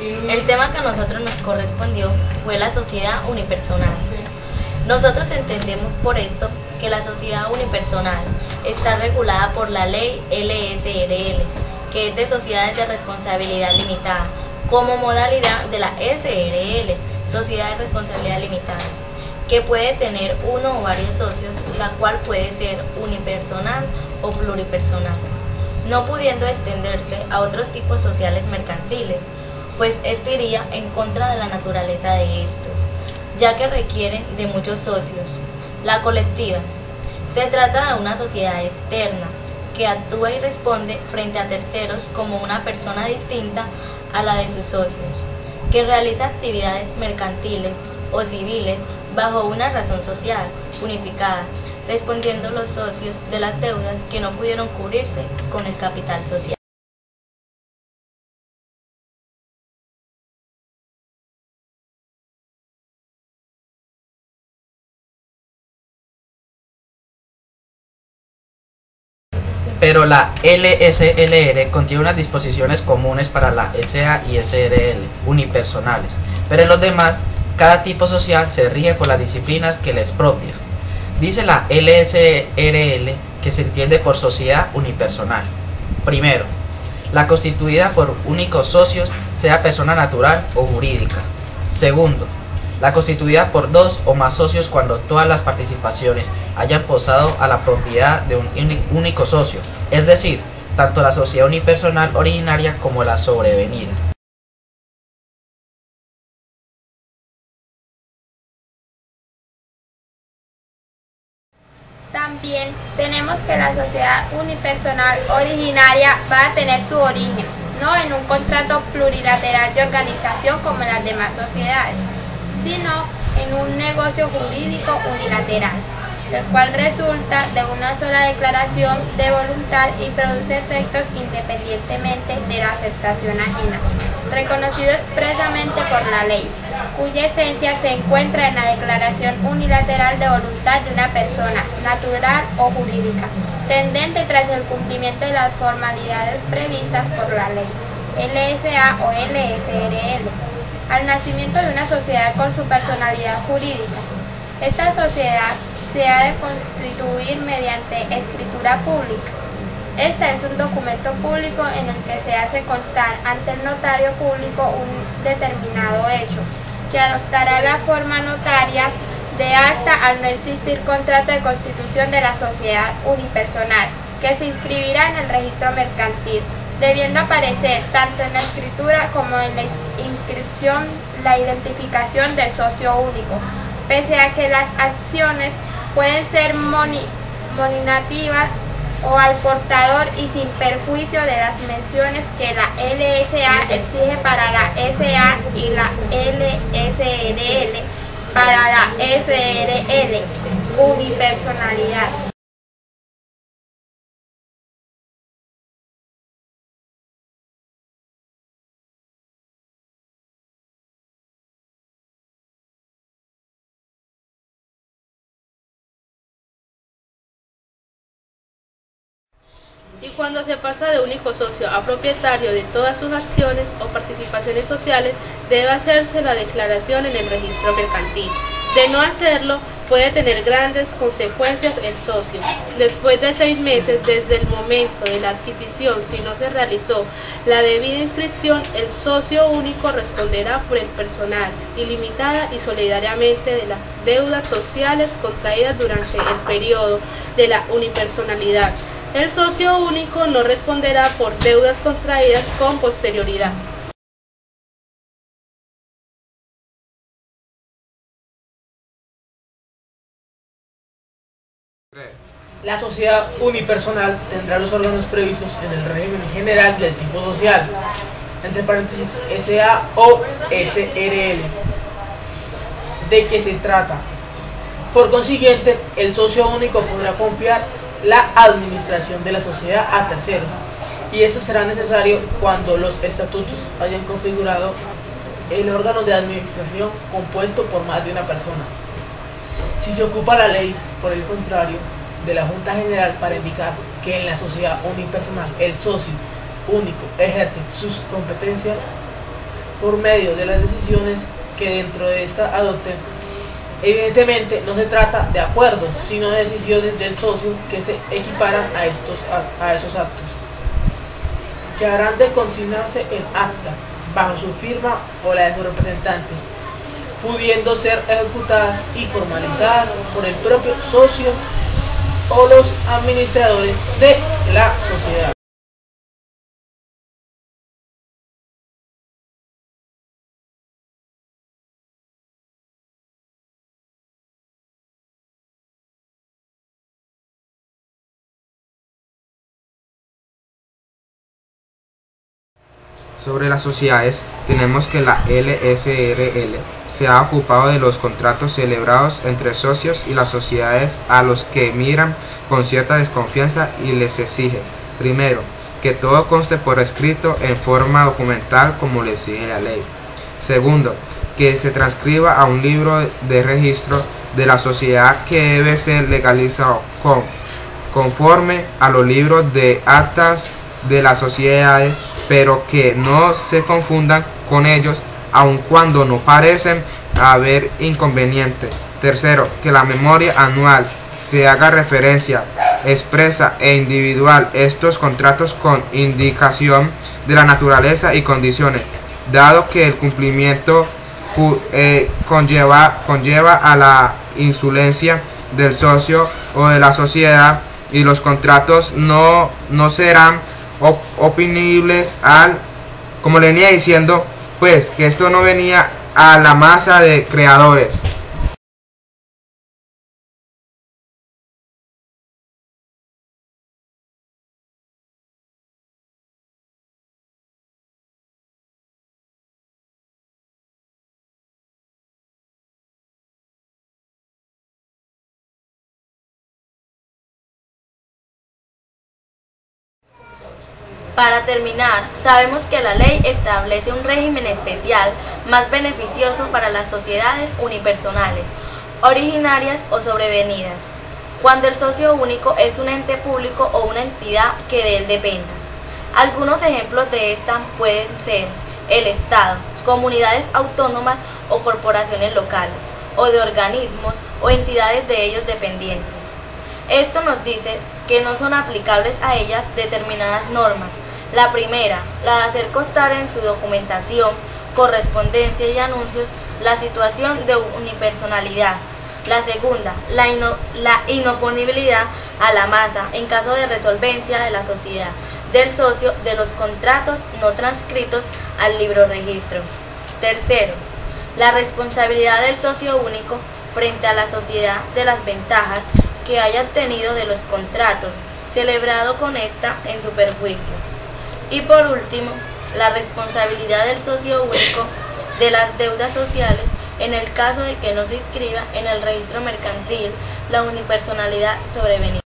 El tema que a nosotros nos correspondió fue la sociedad unipersonal. Nosotros entendemos por esto que la sociedad unipersonal está regulada por la ley LSRL, que es de sociedades de responsabilidad limitada, como modalidad de la SRL, sociedad de responsabilidad limitada, que puede tener uno o varios socios, la cual puede ser unipersonal o pluripersonal, no pudiendo extenderse a otros tipos sociales mercantiles, pues esto iría en contra de la naturaleza de estos, ya que requieren de muchos socios. La colectiva se trata de una sociedad externa que actúa y responde frente a terceros como una persona distinta a la de sus socios, que realiza actividades mercantiles o civiles bajo una razón social unificada, respondiendo los socios de las deudas que no pudieron cubrirse con el capital social. Pero la LSLR contiene unas disposiciones comunes para la SA y SRL, unipersonales, pero en los demás, cada tipo social se rige por las disciplinas que les propia. Dice la LSRL que se entiende por sociedad unipersonal. Primero, la constituida por únicos socios, sea persona natural o jurídica. Segundo, la constituida por dos o más socios cuando todas las participaciones hayan pasado a la propiedad de un único socio, es decir, tanto la sociedad unipersonal originaria como la sobrevenida. También tenemos que la sociedad unipersonal originaria va a tener su origen, no en un contrato plurilateral de organización como en las demás sociedades, sino en un negocio jurídico unilateral, el cual resulta de una sola declaración de voluntad y produce efectos independientemente de la aceptación ajena, reconocido expresamente por la ley, cuya esencia se encuentra en la declaración unilateral de voluntad de una persona, natural o jurídica, tendente tras el cumplimiento de las formalidades previstas por la ley, LSA o LSRL, al nacimiento de una sociedad con su personalidad jurídica. Esta sociedad se ha de constituir mediante escritura pública. Este es un documento público en el que se hace constar ante el notario público un determinado hecho, que adoptará la forma notaria de acta al no existir contrato de constitución de la sociedad unipersonal, que se inscribirá en el registro mercantil, debiendo aparecer tanto en la escritura como en la inscripción la identificación del socio único, pese a que las acciones pueden ser nominativas o al portador y sin perjuicio de las menciones que la LSA exige para la SA y la LSRL para la SRL, unipersonalidad. Y cuando se pasa de único socio a propietario de todas sus acciones o participaciones sociales, debe hacerse la declaración en el registro mercantil. De no hacerlo, puede tener grandes consecuencias el socio. Después de 6 meses desde el momento de la adquisición, si no se realizó la debida inscripción, el socio único responderá por el personal, ilimitada y solidariamente de las deudas sociales contraídas durante el periodo de la unipersonalidad. El socio único no responderá por deudas contraídas con posterioridad. La sociedad unipersonal tendrá los órganos previstos en el régimen general del tipo social, entre paréntesis SA o SRL, de que se trata. Por consiguiente, el socio único podrá confiar la administración de la sociedad a terceros, y esto será necesario cuando los estatutos hayan configurado el órgano de administración compuesto por más de una persona. Si se ocupa la ley, por el contrario, de la Junta General para indicar que en la sociedad unipersonal el socio único ejerce sus competencias por medio de las decisiones que dentro de esta adopten. Evidentemente no se trata de acuerdos, sino de decisiones del socio que se equiparan a esos actos, que harán de consignarse en acta, bajo su firma o la de su representante, pudiendo ser ejecutadas y formalizadas por el propio socio o los administradores de la sociedad. Sobre las sociedades, tenemos que la LSRL se ha ocupado de los contratos celebrados entre socios y las sociedades a los que miran con cierta desconfianza y les exige, primero, que todo conste por escrito en forma documental como le exige la ley. Segundo, que se transcriba a un libro de registro de la sociedad que debe ser legalizado conforme a los libros de actas de las sociedades, pero que no se confundan con ellos, aun cuando no parecen haber inconveniente. Tercero, que la memoria anual se haga referencia expresa e individual estos contratos con indicación de la naturaleza y condiciones, dado que el cumplimiento conlleva a la insolencia del socio o de la sociedad, y los contratos no serán oponibles como le venía diciendo, pues que esto no venía a la masa de creadores. Para terminar, sabemos que la ley establece un régimen especial más beneficioso para las sociedades unipersonales, originarias o sobrevenidas, cuando el socio único es un ente público o una entidad que de él dependa. Algunos ejemplos de esta pueden ser el Estado, comunidades autónomas o corporaciones locales, o de organismos o entidades de ellos dependientes. Esto nos dice que no son aplicables a ellas determinadas normas. La primera, la de hacer constar en su documentación, correspondencia y anuncios la situación de unipersonalidad. La segunda, la inoponibilidad a la masa en caso de resolvencia de la sociedad del socio de los contratos no transcritos al libro registro. Tercero, la responsabilidad del socio único frente a la sociedad de las ventajas que haya obtenido de los contratos celebrado con esta en su perjuicio. Y por último, la responsabilidad del socio único de las deudas sociales en el caso de que no se inscriba en el registro mercantil la unipersonalidad sobrevenida.